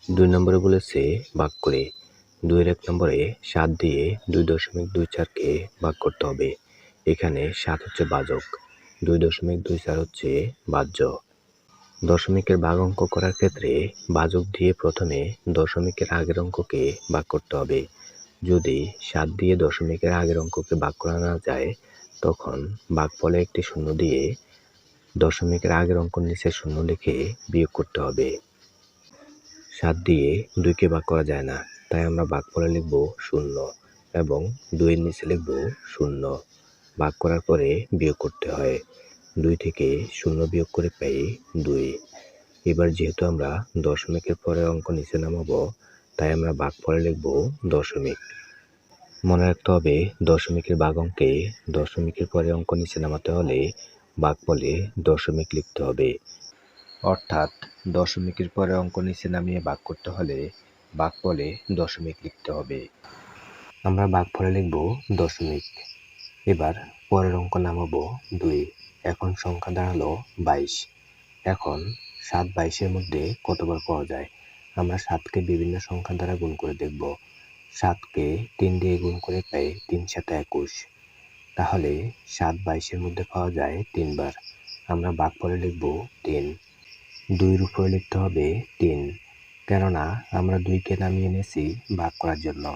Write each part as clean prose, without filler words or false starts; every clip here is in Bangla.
2 নম্বরে বলেছে ভাগ করে। 2 এর 1 নম্বরে 7 দিয়ে 2.24 কে ভাগ করতে হবে। এখানে 7 হচ্ছে ভাজক, 2.24 হচ্ছে ভাজ্য। দশমিকের ভাগ অঙ্ক করার ক্ষেত্রে ভাজক দিয়ে প্রথমে দশমিকের আগের অঙ্ককে ভাগ করতে হবে। যদি 7 দিয়ে দশমিকের আগের অঙ্ককে ভাগ করা না যায়, তখন ভাগফলে একটি শূন্য দিয়ে দশমিকের আগের অঙ্ক নিচে শূন্য লিখে বিয়োগ করতে হবে। 7 দিয়ে 2কে ভাগ করা যায় না, তাই আমরা ভাগফলে লিখব 0 এবং 2 এর নিচে লিখব 0। ভাগ করার পরে বিয়োগ করতে হয়। 2 থেকে 0 বিয়োগ করে পাই 2। এবার যেহেতু আমরা দশমিকের পরে অঙ্ক নিচে নামাবো, তাই আমরা ভাগফলে লিখব দশমিক। মনে রাখতে হবে, দশমিকের ভাগ অঙ্কে দশমিকের পরে অঙ্ক নিচে নামাতে হলে ভাগফলে দশমিক লিখতে হবে। অর্থাৎ দশমিকের পরে অঙ্ক নিচে নামিয়ে ভাগ করতে হলে ভাগফলে দশমিক লিখতে হবে। আমরা ভাগফলে লিখব দশমিক। এবার পরের অঙ্ক নামাবো 2। এখন সংখ্যা দাঁড়ালো 22। এখন 7 22-এর মধ্যে কতবার পাওয়া যায়? আমরা 7কে বিভিন্ন সংখ্যা দ্বারা গুণ করে দেখব। 7কে 3 দিয়ে গুণ করে পাই 3 × 7 21। তাহলে 7 22-এর মধ্যে পাওয়া যায় 3 বার। আমরা ভাগফলে লিখব 3। 2-এর উপরে লিখতে হবে 3, কেননা আমরা 2কে নামিয়ে এনেছি ভাগ করার জন্য।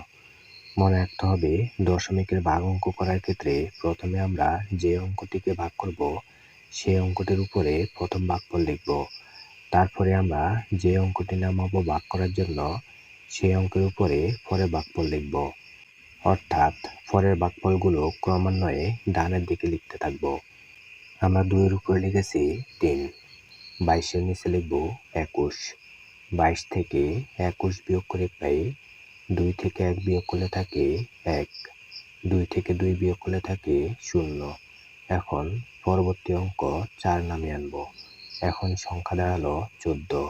মনে রাখতে হবে, দশমিকের ভাগ অঙ্ক করার ক্ষেত্রে প্রথমে আমরা যে অঙ্কটিকে ভাগ করব সেই অঙ্কটির উপরে প্রথম ভাগফল লিখব। তারপরে আমরা যে অঙ্কটি নামাবো ভাগ করার জন্য সেই অঙ্কের উপরে পরে ভাগফল লিখব। অর্থাৎ পরের ভাগফলগুলো ক্রমান্বয়ে ডানের দিকে লিখতে থাকব। আমরা 2-এর উপরে লিখেছি 3, 22-এর নিচে লিখব 21। 22 থেকে 21 বিয়োগ করে পাই 2 থেকে 1 বিয়োগ করলে থাকে 1, 2 থেকে 2 বিয়োগ করলে থাকে 0। এখন পরবর্তী অঙ্ক 4 নামিয়ে আনব। এখন সংখ্যা দাঁড়ালো 14।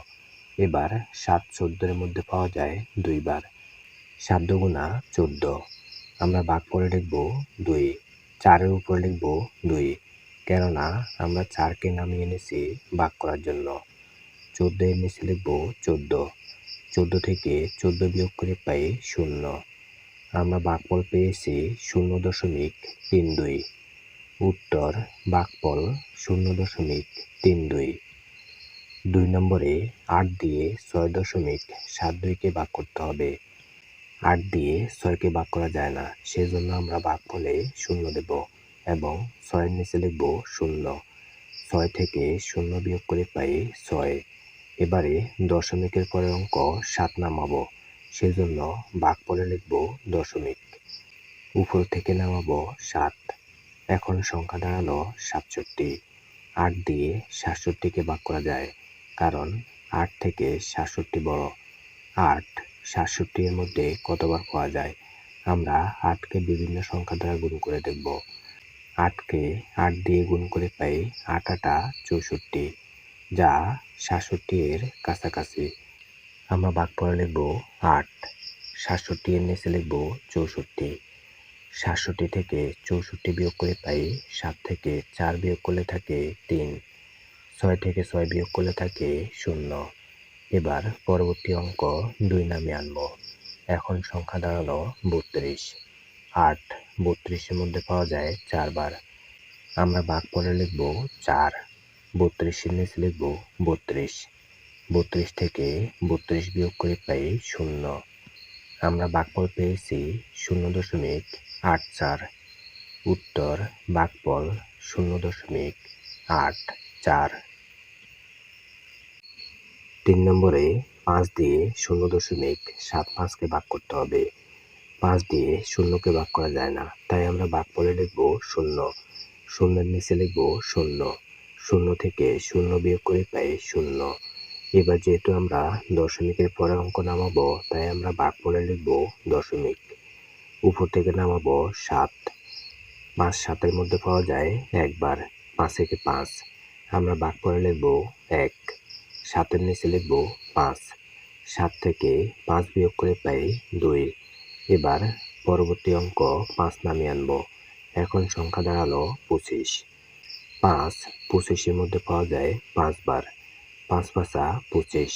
এবার 7 14-এর মধ্যে পাওয়া যায় 2 বার। 7 দুগুণা 14। আমরা ভাগফলে লিখব 2। 4-এর উপরে লিখব 2, কেননা আমরা 4কে নামিয়ে এনেছি ভাগ করার জন্য। 14-এর নিচে লিখব 14। 14 থেকে 14 বিয়োগ করে পাই 0। আমরা ভাগফল পেয়েছি 0.32। উত্তর ভাগফল 0.32। 2 নম্বরে 8 দিয়ে 6.72কে ভাগ করতে হবে। 8 দিয়ে 6কে ভাগ করা যায় না, সেজন্য আমরা ভাগফলে 0 দেব এবং 6-এর নিচে লিখব 0। 6 থেকে 0 বিয়োগ করে পাই 6। এবারে দশমিকের পরের অঙ্ক 7 নামাবো, সেজন্য ভাগফলে লিখব দশমিক। উপর থেকে নামাবো 7। এখন সংখ্যা দাঁড়ালো 67। 8 দিয়ে 67কে ভাগ করা যায়, কারণ 8 থেকে 67 বড়। 8 67-এর মধ্যে কতবার পাওয়া যায়? আমরা 8কে বিভিন্ন সংখ্যা দ্বারা গুণ করে দেখব। 8কে 8 দিয়ে গুণ করে পাই 8 8 64, যা 67-এর কাছাকাছি। আমরা ভাগফলে লিখব 8। 67-এর নিচে লিখব 64। 67 থেকে 64 বিয়োগ করে পাই 7 থেকে 4 বিয়োগ করলে থাকে 3। 6 থেকে 6 বিয়োগ করলে থাকে 0। এবার পরবর্তী অঙ্ক 2 নামিয়ে আনব। এখন সংখ্যা দাঁড়ালো 32। 8 32-এর মধ্যে পাওয়া যায় 4 বার। আমরা ভাগফলে লিখব 4। 32-এর নিচে লিখব 32। 32 থেকে 32 বিয়োগ করে পাই 0। আমরা ভাগফল পেয়েছি 0.84। উত্তর ভাগফল 0.84। 3 নম্বরে 5 দিয়ে 0.75কে ভাগ করতে হবে। 5 দিয়ে 0কে ভাগ করা যায় না, তাই আমরা ভাগফলে লিখব 0। 0-এর নিচে লিখব 0। 0 থেকে 0 বিয়োগ করে পাই 0। এবার যেহেতু আমরা দশমিকের পরে অঙ্ক নামাবো, তাই আমরা ভাগফলে লিখব দশমিক। উপর থেকে নামাবো 7। 5 7-এর মধ্যে পাওয়া যায় 1 বার। 5 থেকে 5 আমরা ভাগফলে লিখব 1। 7-এর নিচে লিখব 5। 7 থেকে 5 বিয়োগ করে পাই 2। এবার পরবর্তী অঙ্ক 5 নামিয়ে আনব। এখন সংখ্যা দাঁড়ালো 25। 5 25-এর মধ্যে পাওয়া যায় 5 বার। 5 5 25।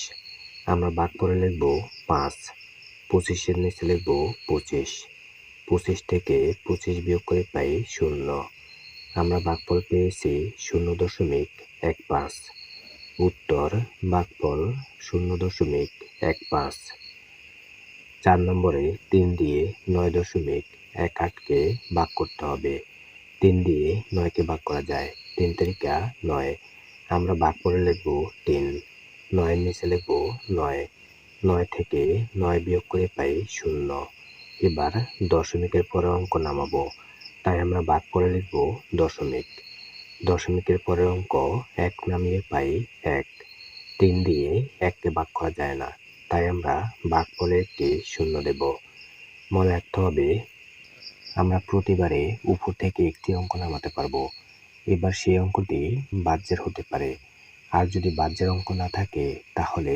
আমরা ভাগফলে লিখব ৫। ২৫-এর নিচে লিখব ২৫। ২৫ থেকে ২৫ বিয়োগ করে পাই ০। আমরা ভাগফল পেয়েছি ০.15। উত্তর ভাগফল ০.15। ৪ নম্বরে ৩ দিয়ে ৯.18কে ভাগ করতে হবে। ৩ দিয়ে ৯কে ভাগ করা যায়। ৩ তিরিকা ৯। আমরা ভাগফলে লিখব ৩। ৯-এর নিচে লিখব ৯। ৯ থেকে ৯ বিয়োগ করে পাই ০। এবার দশমিকের পরের অঙ্ক নামাবো, তাই আমরা ভাগফলে লিখব দশমিক। দশমিকের পরের অঙ্ক ১ নামিয়ে পাই ১। ৩ দিয়ে ১কে ভাগ করা যায় না, তাই আমরা ভাগফলে একটি ০ দেব। মনে রাখতে হবে আমরা প্রতিবারে উপর থেকে একটি অঙ্ক নামাতে পারবো। এবার সেই অঙ্কটি বাহ্যের হতে পারে। আর যদি বাহ্যের অঙ্ক না থাকে তাহলে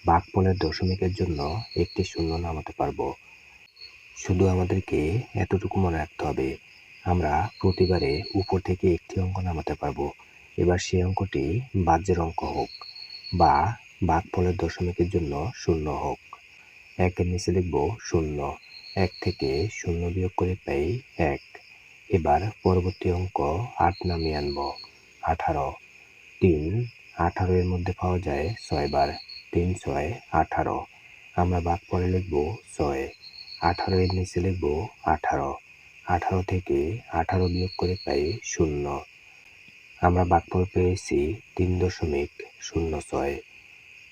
ভাগফলের দশমিকের জন্য একটি ০ নামাতে পারবো। শুধু আমাদেরকে এতটুকু মনে রাখতে হবে আমরা প্রতিবারে উপর থেকে একটি অঙ্ক নামাতে পারবো। এবার সেই অঙ্কটি বাহ্যের অঙ্ক হোক বা ভাগফলের দশমিকের জন্য ০ হোক। ১-এর নিচে লিখব ০। ১ থেকে ০ বিয়োগ করে পাই ১। এবার পরবর্তী অঙ্ক ৮ নামিয়ে আনব ১৮। ৩ ১৮ এর মধ্যে পাওয়া যায় ৬ বার। ৩ ৬ ১৮। আমরা ভাগফলে লিখব ৬। ১৮ এর নিচে লিখব ১৮। ১৮ থেকে ১৮ বিয়োগ করে পাই ০। আমরা ভাগফল পেয়েছি ৩.০৬।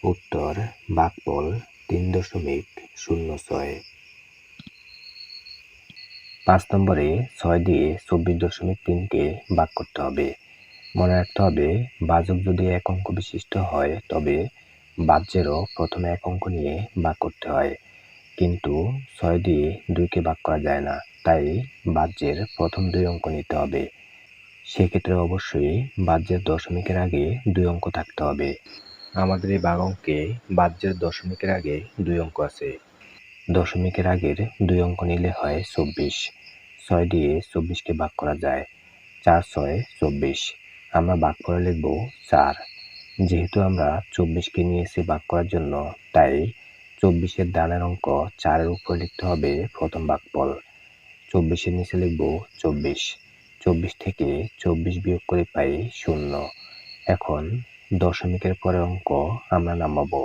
উত্তর ভাগফল ৩.০৬। ৫ নম্বরে ৬ দিয়ে ২৪.৩কে ভাগ করতে হবে। মনে রাখতে হবে ভাজক যদি এক অঙ্ক বিশিষ্ট হয় তবে ভাজ্যেরও প্রথমে এক অঙ্ক নিয়ে ভাগ করতে হয়, কিন্তু ৬ দিয়ে ২কে ভাগ করা যায় না, তাই ভাজ্যের প্রথম ২ অঙ্ক নিতে হবে। সেক্ষেত্রে অবশ্যই ভাজ্যের দশমিকের আগে ২ অঙ্ক থাকতে হবে। আমাদের এই ভাগ অঙ্কে ভাজ্যের দশমিকের আগে ২ অঙ্ক আছে। দশমিকের আগের ২ অঙ্ক নিলে হয় ২৪। ৬ দিয়ে ২৪কে ভাগ করা যায়। ৪ ৬ ২৪। আমরা ভাগফলে লিখব ৪। যেহেতু আমরা ২৪কে নিয়েছি ভাগ করার জন্য, তাই ২৪-এর ডানের অঙ্ক ৪-এর উপর লিখতে হবে প্রথম ভাগফল। ২৪-এর নিচে লিখব ২৪। ২৪ থেকে ২৪ বিয়োগ করে পাই ০। এখন দশমিকের পরের অঙ্ক আমরা নামাবো,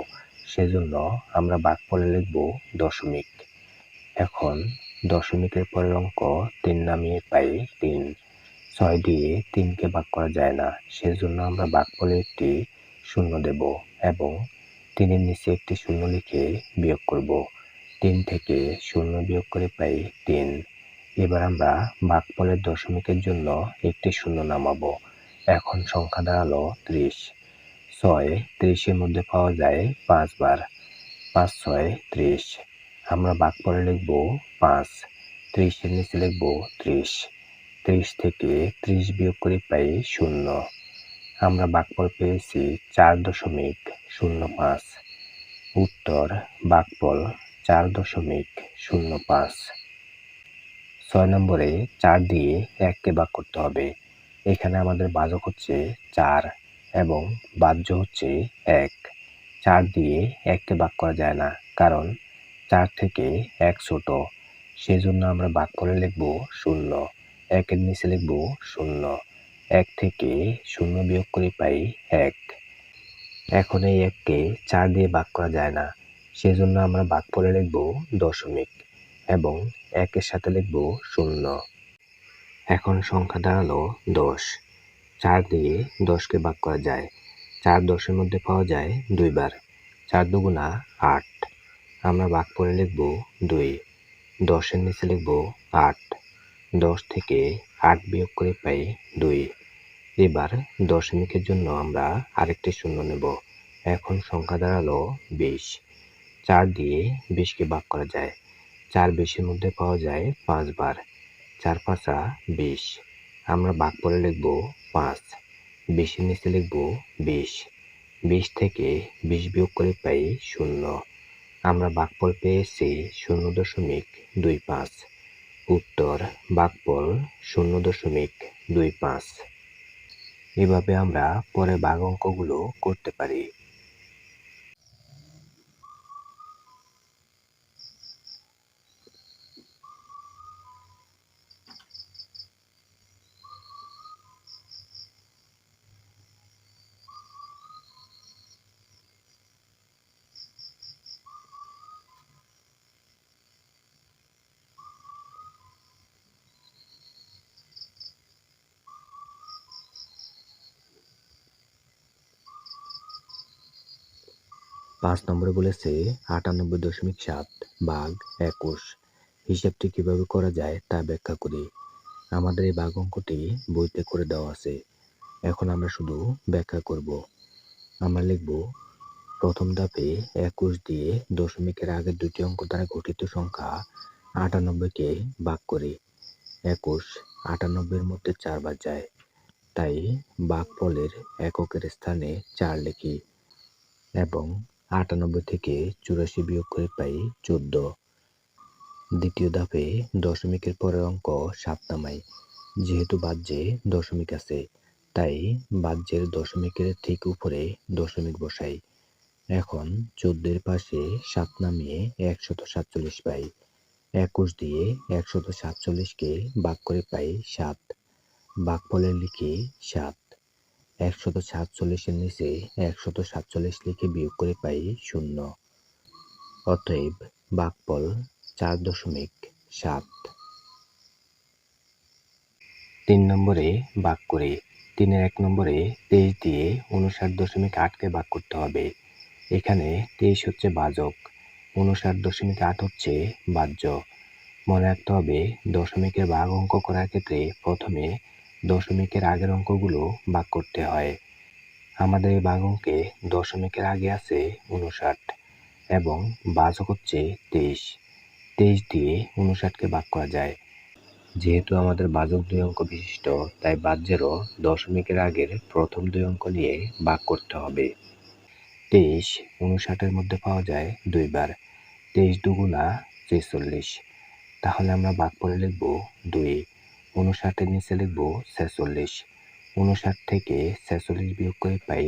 সেজন্য আমরা ভাগফলে লিখব দশমিক। এখন দশমিকের পরের অঙ্ক ৩ নামিয়ে পাই ৩। ৬ দিয়ে ৩কে ভাগ করা যায় না, সেজন্য আমরা ভাগফলে একটি ০ দেব এবং ৩-এর নিচে একটি ০ লিখে বিয়োগ করব। ৩ থেকে ০ বিয়োগ করে পাই ৩। এবার আমরা ভাগফলের দশমিকের জন্য একটি ০ নামাবো। এখন সংখ্যা দাঁড়ালো ৩০। ৬ ৩০-এর মধ্যে পাওয়া যায় ৫ বার। ৫ ৬ ৩০। আমরা ভাগফলে লিখব ৫। ৩০-এর নিচে লিখব ৩০। ৩০ থেকে ৩০ বিয়োগ করে পাই ০। আমরা ভাগফল পেয়েছি ৪.০৫। উত্তর ভাগফল ৪.০৫। ৬ নম্বরে ৪ দিয়ে ১কে ভাগ করতে হবে। এখানে আমাদের ভাজক হচ্ছে ৪ এবং ভাজ্য হচ্ছে ১। ৪ দিয়ে ১কে ভাগ করা যায় না, কারণ ৪ থেকে ১ ছোট, সেজন্য আমরা ভাগফলে লিখব ০। ১-এর নিচে লিখব ০। ১ থেকে ০ বিয়োগ করে পাই ১। এখন এই ১কে ৪ দিয়ে ভাগ করা যায় না, সেজন্য আমরা ভাগফলে লিখব দশমিক এবং ১-এর সাথে লিখব ০। এখন সংখ্যা দাঁড়ালো ১০। ৪ দিয়ে ১০কে ভাগ করা যায়। ৪ ১০-এর মধ্যে পাওয়া যায় ২ বার। ৪ দুগুণা ৮। আমরা ভাগফলে লিখব ২। ১০-এর নিচে লিখব ৮। ১০ থেকে ৮ বিয়োগ করে পাই ২। এবার দশমিকের জন্য আমরা আরেকটি ০ নেব। এখন সংখ্যা দাঁড়ালো ২০। ৪ দিয়ে ২০কে ভাগ করা যায়। ৪ ২০-এর মধ্যে পাওয়া যায় ৫ বার। ৪ ৫ ২০। আমরা ভাগফলে লিখব ৫। ২০-এর নিচে লিখব ২০। ২০ থেকে ২০ বিয়োগ করে পাই ০। আমরা ভাগফল পেয়েছি ০.২৫। উত্তর ভাগফল ০.২৫। এভাবে আমরা পরে ভাগ অঙ্কগুলো করতে পারি। 5 নম্বরে বলেছে 98.7 ভাগ 21। হিসাবটি কিভাবে করা যায় তা ব্যাখ্যা করি। আমাদের এই ভাগ অঙ্কটি বইতে করে দেওয়া আছে। এখন আমরা শুধু ব্যাখ্যা করব। আমরা লিখব প্রথম ধাপে 21 দিয়ে দশমিকের আগের দুটি অঙ্ক দ্বারা গঠিত সংখ্যা 98কে ভাগ করি। 21 98-এর মধ্যে 4 বার যায়, তাই ভাগফলের এককের স্থানে 4 লিখি এবং 98 থেকে 84 বিয়োগ করে পাই 14। দ্বিতীয় ধাপে দশমিকের পরের অঙ্ক 7 নামাই। যেহেতু বাহ্যে দশমিক আছে, তাই বাহ্যের দশমিকের ঠিক উপরে দশমিক বসাই। এখন 14-এর পাশে 7 নামিয়ে 147 পাই। 21 দিয়ে 147কে ভাগ করে পাই 7। ভাগফলে লিখি 7। 147-এর নিচে 147 লিখে বিয়োগ করে পাই 0। অতএব ভাগফল 4.7। 3 নম্বরে ভাগ করি। 3-এর 1 নম্বরে 23 দিয়ে 59.8কে ভাগ করতে হবে। এখানে 23 হচ্ছে ভাজক, 59.8 হচ্ছে ভাজ্য। মনে রাখতে হবে দশমিকের ভাগ অঙ্ক করার ক্ষেত্রে প্রথমে দশমিকের আগের অঙ্কগুলো ভাগ করতে হয়। আমাদের এই ভাগ অঙ্কে দশমিকের আগে আছে 59 এবং ভাজক হচ্ছে 23। 23 দিয়ে 59কে ভাগ করা যায়। যেহেতু আমাদের ভাজক 2 অঙ্ক বিশিষ্ট, তাই ভাজ্যেরও দশমিকের আগের প্রথম 2 অঙ্ক নিয়ে ভাগ করতে হবে। 23 59-এর মধ্যে পাওয়া যায় 2 বার। 23 দুগুণা 46। তাহলে আমরা ভাগফলে লিখব 2। 59-এর নিচে লিখব 46। 59 থেকে 46 বিয়োগ করে পাই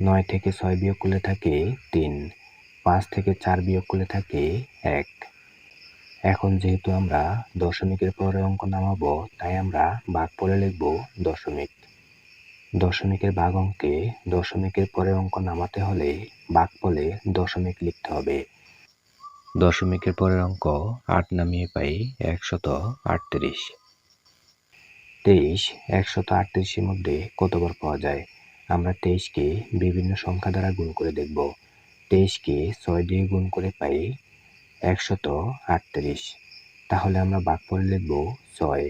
9 থেকে 6 বিয়োগ করলে থাকে 3। 5 থেকে 4 বিয়োগ করলে থাকে 1। এখন যেহেতু আমরা দশমিকের পরে অঙ্ক নামাবো, তাই আমরা ভাগফলে লিখব দশমিক। দশমিকের ভাগ অঙ্কে দশমিকের পরে অঙ্ক নামাতে হলে ভাগফলে দশমিক লিখতে হবে। দশমিকের পরের অঙ্ক 8 নামিয়ে পাই 138। 23 138-এর মধ্যে কতবার পাওয়া যায়? আমরা 23কে বিভিন্ন সংখ্যা দ্বারা গুণ করে দেখব। 23কে 6 দিয়ে গুণ করে পাই 138। তাহলে আমরা ভাগফলে লিখব 6।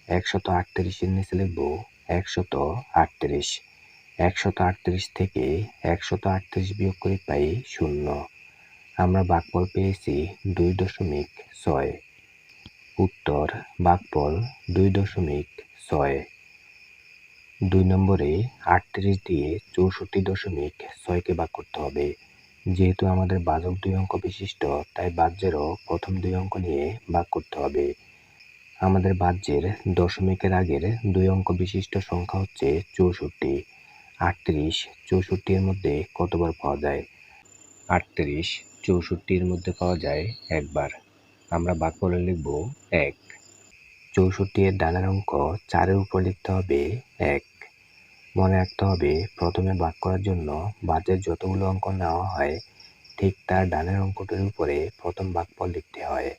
138-এর নিচে লিখব 138। 138 থেকে 138 বিয়োগ করে পাই 0। আমরা ভাগফল পেয়েছি 2.6। উত্তর ভাগফল 2.6। 2 নম্বরে 38 দিয়ে 64.6কে ভাগ করতে হবে। যেহেতু আমাদের ভাজক 2 অঙ্ক বিশিষ্ট, তাই ভাজ্যেরও প্রথম 2 অঙ্ক নিয়ে ভাগ করতে হবে। আমাদের ভাজ্যের দশমিকের আগের 2 অঙ্ক বিশিষ্ট সংখ্যা হচ্ছে 64। 38 64-এর মধ্যে কতবার পাওয়া যায়? 38 64-এর মধ্যে পাওয়া যায় একবার। আমরা ভাগফলে লিখব 1। 64-এর ডানের অঙ্ক 4-এর উপর লিখতে হবে 1। মনে রাখতে হবে প্রথমে ভাগ করার জন্য ভাজ্যের যতগুলো অঙ্ক নেওয়া হয়, ঠিক তার ডানের অঙ্কটির উপরে প্রথম ভাগফল লিখতে হয়।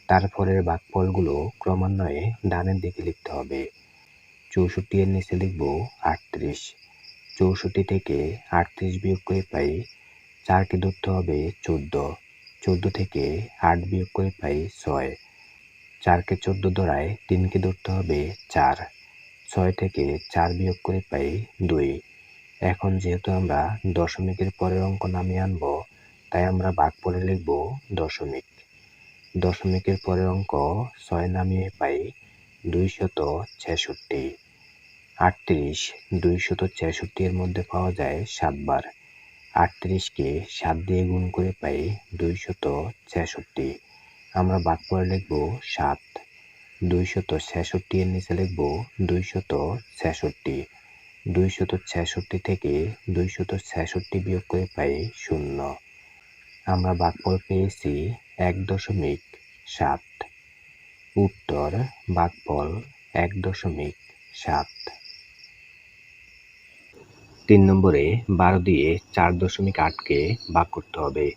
তারপরের ভাগফলগুলো ক্রমান্বয়ে ডানের দিকে লিখতে হবে। 64-এর নিচে লিখব 38। 64 থেকে 38 বিয়োগ করে পাই 4কে ধরতে হবে 14। 14 থেকে 8 বিয়োগ করে পাই 6। 4কে 14 ধরায় 3কে ধরতে হবে 4। 6 থেকে 4 বিয়োগ করে পাই 2। এখন যেহেতু আমরা দশমিকের পরের অঙ্ক নামিয়ে আনব, তাই আমরা ভাগফলে লিখব দশমিক। দশমিকের পরের অঙ্ক 6 নামিয়ে পাই 266। 38 266-এর মধ্যে পাওয়া যায় 7 বার। 38কে 7 দিয়ে গুণ করে পাই 266। আমরা ভাগফলে লিখব 7। 266-এর নিচে লিখব 266। 266 থেকে 266 বিয়োগ করে পাই 0। আমরা ভাগফল পেয়েছি 1.7। উত্তর ভাগফল 1.7। 3 নম্বরে 12 দিয়ে 4.8কে ভাগ করতে হবে।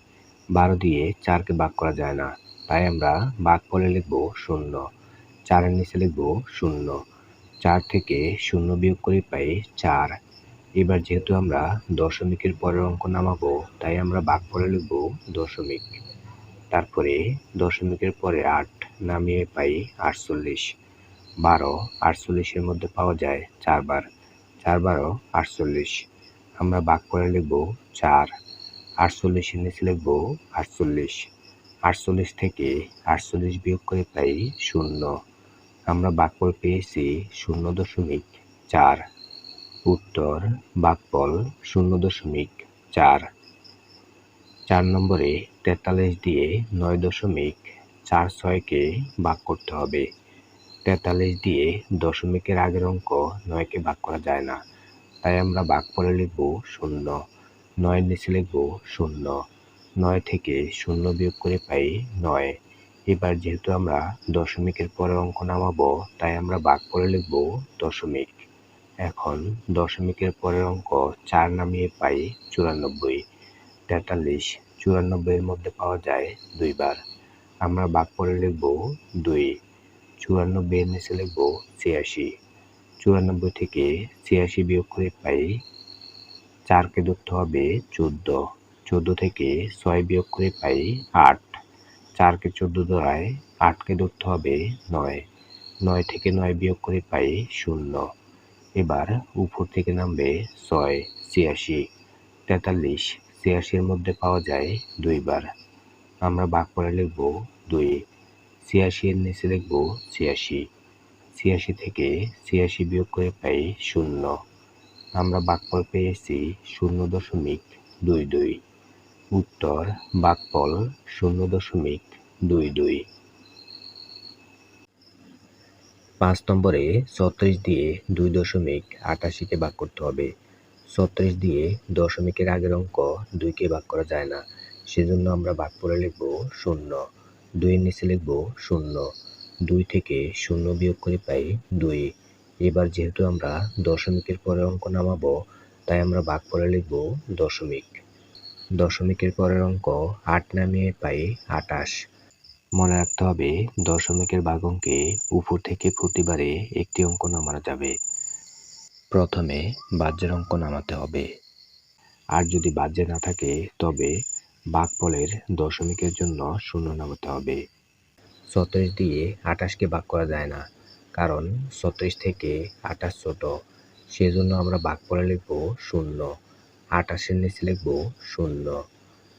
12 দিয়ে 4কে ভাগ করা যায় না, তাই আমরা ভাগফলে লিখব 0। 4-এর নিচে লিখব 0। 4 থেকে 0 বিয়োগ করে পাই 4। এবার যেহেতু আমরা দশমিকের পরের অঙ্ক নামাবো, তাই আমরা ভাগফলে লিখব দশমিক। তারপরে দশমিকের পরে 8 নামিয়ে পাই 48। 12 48-এর মধ্যে পাওয়া যায় 4 বার। 4 12 48। আমরা ভাগফলে লিখব 4। 48-এর নিচে লিখব 48। 48 থেকে 48 বিয়োগ করে পাই 0। আমরা ভাগফল পেয়েছি 0.4। উত্তর ভাগফল 0.4। 4 নম্বরে 43 দিয়ে 9.46-কে ভাগ করতে হবে। 43 দিয়ে দশমিকের আগের অঙ্ক 9-কে ভাগ করা যায় না, তাই আমরা ভাগফলে লিখব 0। 9-এর নিচে লিখব 0। 9 থেকে 0 বিয়োগ করে পাই 9। এবার যেহেতু আমরা দশমিকের পরের অঙ্ক নামাবো, তাই আমরা ভাগফলে লিখব দশমিক। এখন দশমিকের পরের অঙ্ক 4 নামিয়ে পাই 94। 43 94-এর মধ্যে পাওয়া যায় 2 বার। আমরা ভাগফলে লিখব 2। 94-এর নিচে লিখব 86। 94 থেকে 86 বিয়োগ করে পাই 4-কে ধরতে হবে 14। 14 থেকে 6 বিয়োগ করে পাই 8। 4-কে 14 ধরায় 8-কে ধরতে হবে 9। 9 থেকে 9 বিয়োগ করে পাই 0। এবার উপর থেকে নামবে 6 86। 43 86-এর মধ্যে পাওয়া যায় 2 বার। আমরা ভাগফলে লিখব 2। 86-এর নিচে লিখব 86। 86 থেকে 86 বিয়োগ করে পাই 0। আমরা ভাগফল পেয়েছি 0.22। উত্তর ভাগফল 0.22। 5 নম্বরে 36 দিয়ে 2.88-কে ভাগ করতে হবে। 36 দিয়ে দশমিকের আগের অঙ্ক 2-কে ভাগ করা যায় না, সেজন্য আমরা ভাগফলে লিখব 0। 2-এর নিচে লিখব 0। 2 থেকে 0 বিয়োগ করে পাই 2। এবার যেহেতু আমরা দশমিকের পরের অঙ্ক নামাবো, তাই আমরা ভাগফলে লিখব দশমিক। দশমিকের পরের অঙ্ক 8 নামিয়ে পাই 28। মনে রাখতে হবে দশমিকের ভাগ অঙ্কে উপর থেকে প্রতিবারে একটি অঙ্ক নামানো যাবে। প্রথমে ভাজ্যের অঙ্ক নামাতে হবে, আর যদি ভাজ্যে না থাকে তবে ভাগফলের দশমিকের জন্য 0 নামাতে হবে। 36 দিয়ে 28-কে ভাগ করা যায় না, কারণ 36 থেকে 28 ছোট, সেজন্য আমরা ভাগফলে লিখব 0। 28-এর নিচে লিখব 0।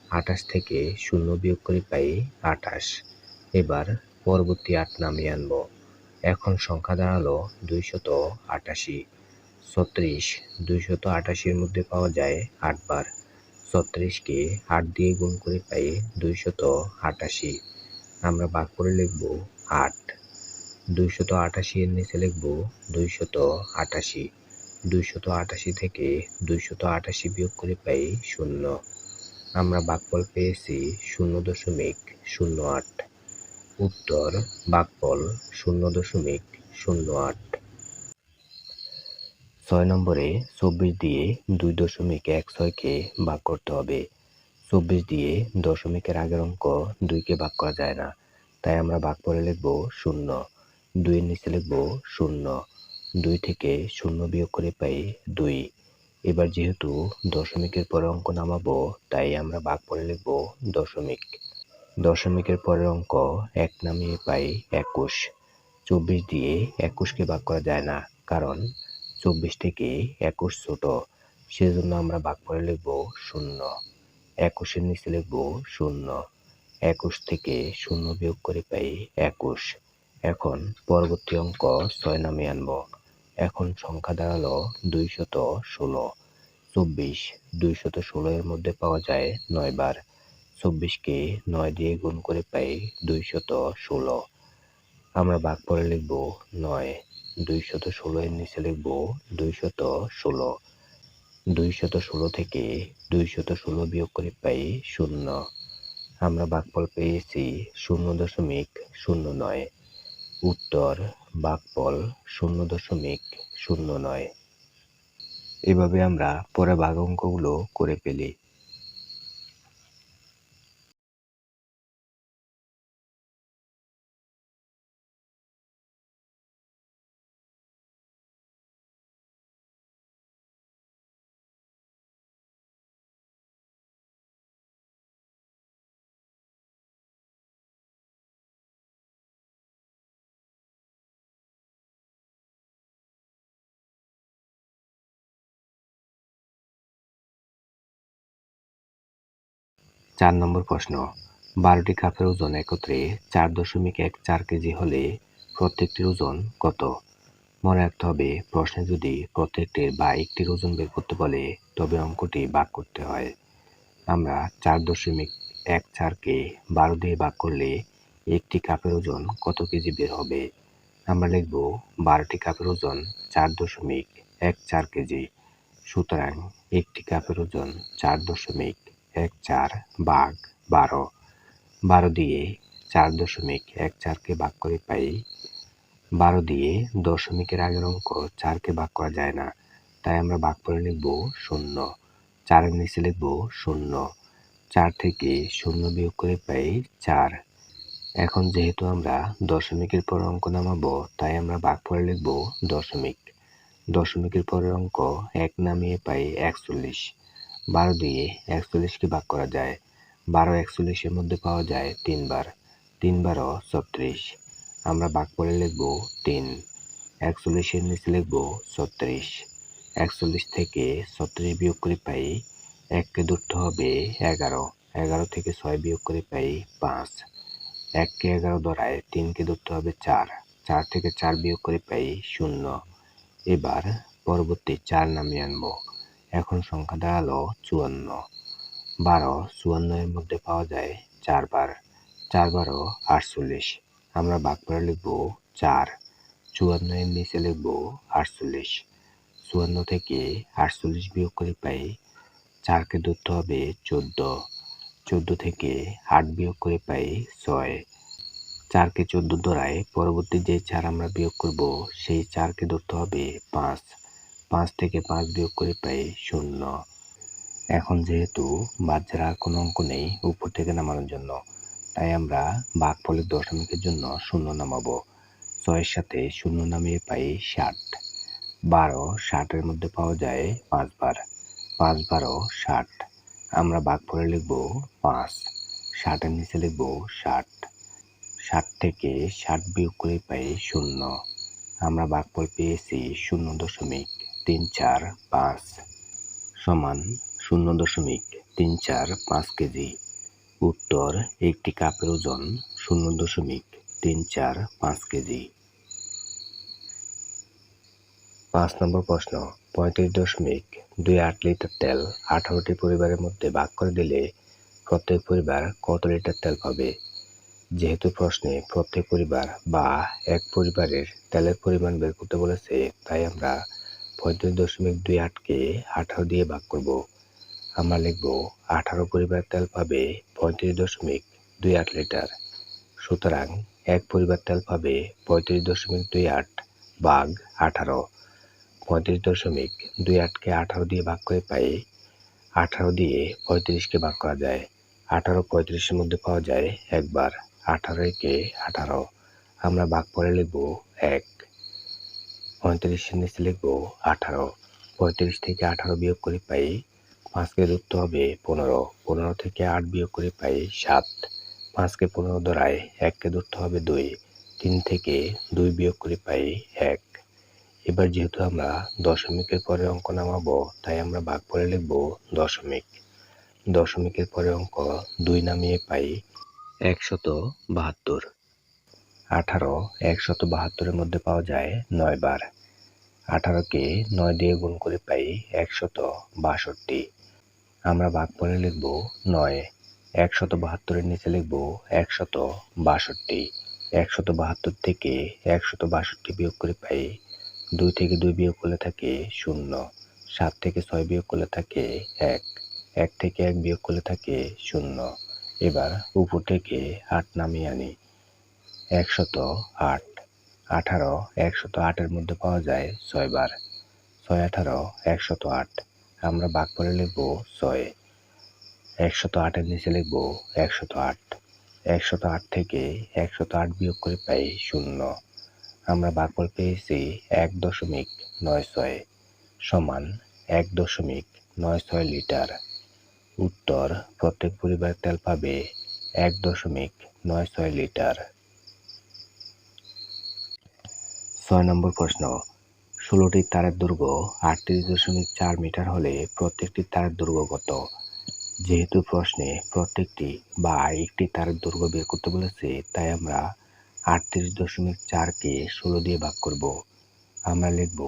28 থেকে 0 বিয়োগ করে পাই 28। এবার পরবর্তী 8 নামিয়ে আনব। এখন সংখ্যা দাঁড়ালো 288। 36 288-এর মধ্যে পাওয়া যায় 8 বার। 36-কে 8 দিয়ে গুণ করে পাই 288। আমরা ভাগফলে লিখব 8। 288-এর নিচে লিখব 288। 288 থেকে 288 বিয়োগ করে পাই 0। আমরা ভাগফল পেয়েছি 0.08। উত্তর ভাগফল 0.08। 6 নম্বরে 24 দিয়ে 2.16-কে ভাগ করতে হবে। 24 দিয়ে দশমিকের আগের অঙ্ক 2-কে ভাগ করা যায় না, তাই আমরা ভাগফলে লিখব 0। 2-এর নিচে লিখব 0। 2 থেকে 0 বিয়োগ করে পাই 2। এবার যেহেতু দশমিকের পরে অঙ্ক নামাবো, তাই আমরা ভাগফলে লিখব দশমিক। দশমিকের পরের অঙ্ক 1 নামিয়ে পাই 21। 24 দিয়ে 21-কে ভাগ করা যায় না, কারণ 24 থেকে 21 ছোট, সেজন্য আমরা ভাগফলে লিখব 0। 21-এর নিচে লিখব 0। 21 থেকে 0 বিয়োগ করে পাই 21। এখন পরবর্তী অঙ্ক 6 নামিয়ে আনব। এখন সংখ্যা দাঁড়ালো 216। 24 216-এর মধ্যে পাওয়া যায় 9 বার। 24-কে 9 দিয়ে গুণ করে পাই 216। আমরা ভাগফলে লিখব 9। 216-এর নিচে লিখব 216। 216 থেকে 216 বিয়োগ করে পাই 0। আমরা ভাগফল পেয়েছি 0.09। উত্তর ভাগফল 0.09। এভাবে আমরা পরে ভাগ অঙ্কগুলো করে ফেলি। 4 নম্বর প্রশ্ন, 12টি কাপের ওজন একত্রে 4.14 কেজি হলে প্রত্যেকটির ওজন কত? মনে রাখতে হবে, প্রশ্নে যদি প্রত্যেকটির বা একটির ওজন বের করতে বলে তবে অঙ্কটি ভাগ করতে হয়। আমরা 4.14কে 12 দিয়ে ভাগ করলে একটি কাপের ওজন কত কেজি বের হবে? আমরা লিখব 12টি কাপের ওজন 4.14 কেজি। সুতরাং একটি কাপের ওজন 4.14 ভাগ 12। 12 দিয়ে 4.14কে ভাগ করে পাই 12 দিয়ে দশমিকের আগের অঙ্ক 4কে ভাগ করা যায় না, তাই আমরা ভাগ করে লিখব 0। 4-এর নিচে লিখব 0। 4 থেকে 0 বিয়োগ করে পাই 4। এখন যেহেতু আমরা দশমিকের পর অঙ্ক নামাবো, তাই আমরা ভাগ করে লিখব দশমিক। দশমিকের পরের অঙ্ক 1 নামিয়ে পাই 41। 12 দিয়ে 41কে ভাগ করা যায়। 12 41-এর মধ্যে পাওয়া যায় 3 বার। 3 12 36। আমরা ভাগ করে লিখব 3। 41-এর নিচে লিখব 36। 41 থেকে 36 বিয়োগ করে পাই 1কে ধরতে হবে 11। 11 থেকে 6 বিয়োগ করে পাই 5। 1কে 11 ধরায় 3কে ধরতে হবে 4। 4 থেকে 4 বিয়োগ করে পাই 0। এবার পরবর্তী 4 নামিয়ে আনবো। এখন সংখ্যা দাঁড়ালো 54। 12 54-এর মধ্যে পাওয়া যায় 4 বার। 4 12 48। আমরা ভাগ করে লিখব 4। 54-এর নিচে লিখব 48। 54 থেকে 48 বিয়োগ করে পাই 4কে ধরতে হবে 14। 14 থেকে 8 বিয়োগ করে পাই 6। 4কে 14 ধরায় পরবর্তী যে 4 আমরা বিয়োগ করব সেই 4কে ধরতে হবে 5। 5 থেকে 5 বিয়োগ করে পাই 0। এখন যেহেতু বাদ যাওয়ার আর কোনো অঙ্ক নেই উপর থেকে নামানোর জন্য, তাই আমরা ভাগফলের দশমিকের জন্য 0 নামাবো। 6-এর সাথে 0 নামিয়ে পাই 60। 12 60-এর মধ্যে পাওয়া যায় 5 বার। 5 12 60। আমরা ভাগফলে লিখব 5। 60-এর নিচে লিখব 60। 60 থেকে 60 বিয়োগ করে পাই 0। আমরা ভাগফল পেয়েছি 0.345 সমান 0.345 কেজি। উত্তর, একটি কাপের ওজন 0.345 কেজি। 5 নম্বর প্রশ্ন, 35.28 লিটার তেল 18টি পরিবারের মধ্যে ভাগ করে দিলে প্রত্যেক পরিবার কত লিটার তেল পাবে? যেহেতু প্রশ্নে প্রত্যেক পরিবার বা এক পরিবারের তেলের পরিমাণ বের করতে বলেছে, তাই আমরা 35.28কে 18 দিয়ে ভাগ করব। আমরা লিখব 18 পরিবার তেল পাবে 35.28 লিটার। সুতরাং এক পরিবার তেল পাবে 35.28 ভাগ 18। 35.28কে 18 দিয়ে ভাগ করে পাই 18 দিয়ে 35কে ভাগ করা যায়। 18 35-এর মধ্যে পাওয়া যায় একবার। 18 একে 18। আমরা ভাগ করে লিখব 1। 35-এর নিচে লিখব 18। 35 থেকে 18 বিয়োগ করে পাই 5কে ধরতে হবে 15। 15 থেকে 8 বিয়োগ করে পাই 7। 5কে 15 ধরায় 1কে ধরতে হবে 2। 3 থেকে 2 বিয়োগ করে পাই 1। এবার যেহেতু আমরা দশমিকের পরে অঙ্ক নামাবো, তাই আমরা ভাগফলে লিখব দশমিক। দশমিকের পরে অঙ্ক 2 নামিয়ে পাই 172। 18 172-এর মধ্যে পাওয়া যায় 9 বার। 18কে 9 দিয়ে গুণ করে পাই 162। আমরা ভাগফলে লিখব 9। 172-এর নিচে লিখব 162। 172 থেকে 162 বিয়োগ করে পাই 2 থেকে 2 বিয়োগ করলে থাকে 0। 7 থেকে 6 বিয়োগ করলে থাকে 1। 1 থেকে 1 বিয়োগ করলে থাকে 0। এবার উপর থেকে 8 নামিয়ে আনি। 108। 18 108-এর মধ্যে পাওয়া যায় 6 বার। 6 18 108। আমরা ভাগফলে লিখব 6। 108-এর নিচে লিখব 108। 108 থেকে 108 বিয়োগ করে পাই 0। আমরা ভাগফল পেয়েছি 1.96 সমান 1.96 লিটার। উত্তর, প্রত্যেক পরিবার তেল পাবে 1.96 লিটার। 6 নম্বর প্রশ্ন, 16টি তারের দৈর্ঘ্য 38.4 মিটার হলে প্রত্যেকটি তারের দৈর্ঘ্য কত? যেহেতু প্রশ্নে প্রত্যেকটি বা একটি তারের দৈর্ঘ্য বের করতে বলেছে, তাই আমরা 38.4কে 16 দিয়ে ভাগ করব। আমরা লিখব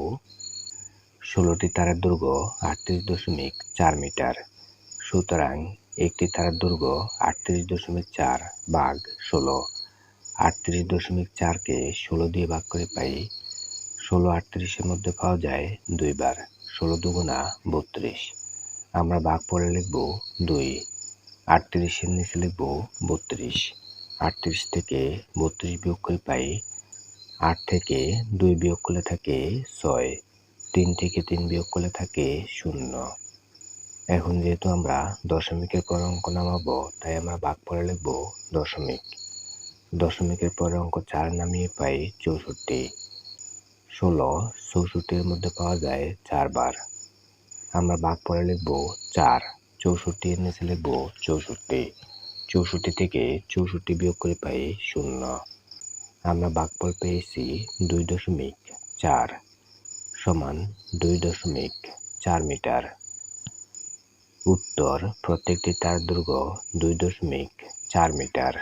16টি তারের দৈর্ঘ্য 38.4 মিটার। সুতরাং একটি তারের দৈর্ঘ্য 38.4 ভাগ 16। 38.4কে 16 দিয়ে ভাগ করে পাই 16 38-এর মধ্যে পাওয়া যায় 2 বার। 16 দুগুণা 32। আমরা ভাগফলে লিখব 2। 38-এর নিচে লিখব 32। 38 থেকে 32 বিয়োগ করে পাই 8 থেকে 2 বিয়োগ করলে থাকে 6। 3 থেকে 3 বিয়োগ করলে থাকে 0। এখন যেহেতু আমরা দশমিকের পরে অঙ্ক নামাবো, তাই আমরা ভাগফলে লিখব দশমিক। দশমিকের পরে অঙ্ক 4 নামিয়ে পাই 64। 16 64-এর মধ্যে পাওয়া যায় 4 বার। আমরা ভাগফলে লিখব 4। 64-এর নিচে লিখব 64। 64 থেকে 64 বিয়োগ করে পাই 0। আমরা ভাগফল পেয়েছি 2.4 সমান 2.4 মিটার। উত্তর, প্রত্যেকটি তার দৈর্ঘ্য 2.4 মিটার।